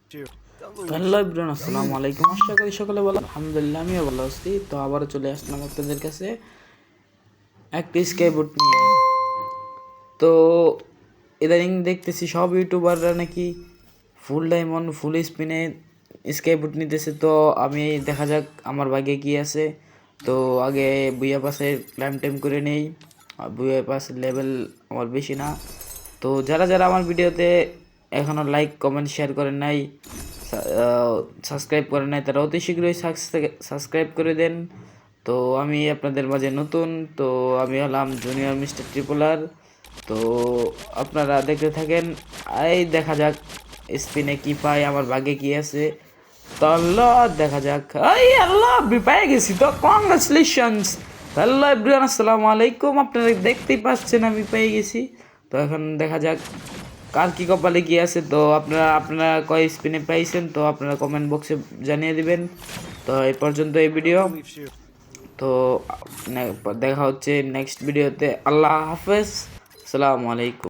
Hello everyone, আসসালামু আলাইকুম। আশা করি সকলে ভালো। আলহামদুলিল্লাহ, আমিও ভালো আছি। তো আবারও চলে আসলাম আপনাদের কাছে একটি স্কেটবোর্ড নিয়ে। তো ইদানিং দেখতেছি সব ইউটিউবাররা নাকি ফুল ডায়মন্ড ফুল স্পিনে স্কেটবোর্ড নিতেছে। তো আমি দেখা যাক আমার ভাগ্যে কি আছে। তো আগে বুয়া পাসের ক্লাইম টাইম করে নেই। বুয়া পাসের লেভেল আমার বেশি না। তো যারা যারা আমার ভিডিওতে এখনও লাইক কমেন্ট শেয়ার করেন নাই, সাবস্ক্রাইব করেন নাই, তারা অতি শীঘ্রই সাবস্ক্রাইব করে দেন। তো আমি আপনাদের মাঝে নতুন। তো আমি হলাম জুনিয়র মিস্টার ট্রিপলার। তো আপনারা দেখতে থাকেন। এই দেখা যাক স্পিনে কি পাই, আমার ভাগ্যে কি আছে। তো আল্লাহ, দেখা যাক। এই আল্লাহ, পেয়ে গেছি তো, কংগ্রাচুলেশনস। হ্যালো এভরিওয়ান, আসসালামু আলাইকুম। আপনারা দেখতেই পাচ্ছেন আমি পেয়ে গেছি। তো এখন দেখা যাক কার কি কপালে কি আছে। তো আপনারা কয় স্পিনে পাইছেন, তো আপনারা কমেন্ট বক্সে জানিয়ে দিবেন। তো এই পর্যন্ত এই ভিডিও। তো দেখা হচ্ছে নেক্সট ভিডিওতে। আল্লাহ হাফেজ, আসসালামু আলাইকুম।